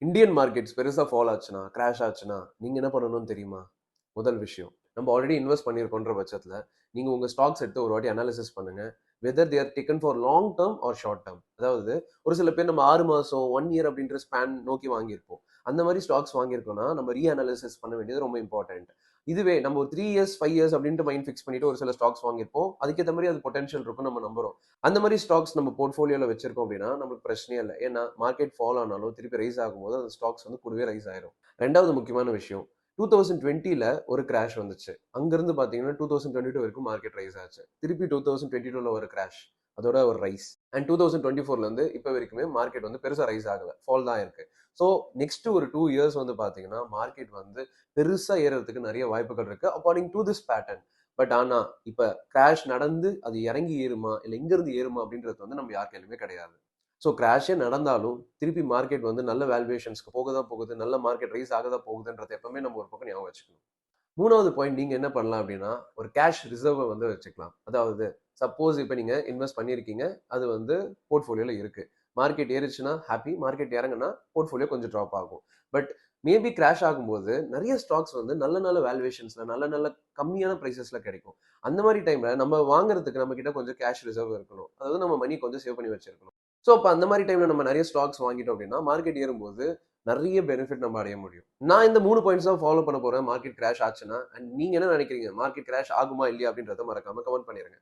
Indian markets பெருசா fall ஆச்சுன்னா, crash ஆச்சுன்னா, நீங்க என்ன பண்ணணும்னு தெரியுமா? முதல் விஷயம். நம்ம ஆல்ரெடி இன்வெஸ்ட் பண்ணியிருக்கோன்ற பட்சத்தில, நீங்க உங்க ஸ்டாக்ஸ் எடுத்து ஒரு வாட்டி அனாலிசிஸ் பண்ணுங்க. Whether they are taken for long term or short term. அதாவது ஒரு சில பேர் நம்ம 6 மாசம், 1 இயர் அப்படின்ற ஸ்பேன் நோக்கி வாங்கியிருப்போம். அந்த மாரி ஸ்டாக்ஸ் வாங்கியிருக்கோம்னா, நம்ம அனாலிசிஸ் பண்ண வேண்டியது ரொம்ப இம்பார்ட்டன்ட். இதுவே நம்ம ஒரு 3 இயர்ஸ், 5 இயர்ஸ் அப்படின்ட்டு மைண்ட் ஃபிக்ஸ் பண்ணிட்டு ஒரு சில ஸ்டாக்ஸ் வாங்கியிருப்போம். அதுக்கேத்த மாரி அது பொட்டன்ஷியல் இருக்கும்னு நம்ம நம்புறோம். அந்த மாரி ஸ்டாக்ஸ் நம்ம போர்ட்ஃபோலியோல வச்சிருக்கோம் அப்படின்னா, நமக்கு பிரச்சனையே இல்ல. ஏன்னா, மார்க்கெட் ஃபால் ஆனாலும் திருப்பி ரைஸ் ஆகும்போது அந்த ஸ்டாக்ஸ் வந்து கூடவே ரைஸ் ஆயிரும். 2வது முக்கியமான விஷயம், 2020ல ஒரு கிராஷ் வந்துச்சு. அங்கிருந்து பார்த்தீங்கன்னா 2022 வரைக்கும் மார்க்கெட் ரைஸ் ஆச்சு. திருப்பி 2022ல ஒரு கிராஷ். அதோட ஒரு ரைஸ். அண்ட் 2024லேருந்து இப்ப வரைக்குமே மார்க்கெட் வந்து பெருசா ரைஸ் ஆகல. ஃபால் தான் இருக்கு. ஸோ நெக்ஸ்ட் ஒரு 2 இயர்ஸ் வந்து பார்த்தீங்கன்னா, மார்க்கெட் வந்து பெருசா ஏறுறதுக்கு நெறைய வாய்ப்புகள் இருக்கு. According do this pattern. But ஆனா, இப்ப கிராஷ் நடந்து அது இறங்கி ஏறுமா? இல்ல இங்கிருந்து ஏறுமா? அப்படின்றது வந்து நம்ம யார் கையிலுமே கிடையாது. ஸோ கிராஷே நடந்தாலும், திருப்பி மார்க்கெட் வந்து நல்ல வேல்யூவேஷன்ஸ்க்கு போக தான் போகுது. நல்ல மார்க்கெட் ரைஸ் ஆக தான் போகுதுன்றத எப்பவுமே நம்ம ஒரு பக்கம் ஞாபகம் வச்சுக்கணும். 3வது பாயிண்ட் நீங்க என்ன பண்ணலாம் அப்படின்னா, ஒரு கேஷ் ரிசர்வ வந்து வச்சுக்கலாம். அதாவது சப்போஸ் இப்ப நீங்க இன்வெஸ்ட் பண்ணியிருக்கீங்க. அது வந்து போர்ட்ஃபோலியோல இருக்கு. மார்க்கெட் ஏறுச்சுன்னா ஹாப்பி. மார்க்கெட் இறங்குனா போர்ட்ஃபோலியோ கொஞ்சம் ட்ராப் ஆகும். பட் மேபி கிராஷ் ஆகும்போது நெறைய ஸ்டாக்ஸ் வந்து நல்ல நல்ல வேல்யூவேஷன்ஸ்ல நல்ல நல்ல கம்மியான பிரைஸஸ்ல கிடைக்கும். அந்த மாரி டைம்ல நம்ம வாங்குறதுக்கு நம்ம கிட்ட கொஞ்சம் கேஷ் ரிசர்வ் இருக்கணும். அதாவது நம்ம மணி கொஞ்சம் சேவ் பண்ணி வச்சிருக்கணும். ஸோ அப்ப அந்த மாரி டைம்ல நம்ம நெறைய ஸ்டாக்ஸ் வாங்கிட்டோம் அப்படின்னா, மார்க்கெட் ஏறும்போது நெறைய பெனிஃபிட் நம்ம அடைய முடியும். நான் இந்த 3 பாயிண்ட்ஸ் தான் ஃபாலோ பண்ண போறேன். மார்க்கெட் கிராஷ் ஆச்சுன்னா. அண்ட் நீங்க என்ன நினைக்கிறீங்க? மார்க்கெட் கிராஷ் ஆகுமா? இல்லையா? அப்படின்றத மறக்காம கமெண்ட் பண்ணிருங்க.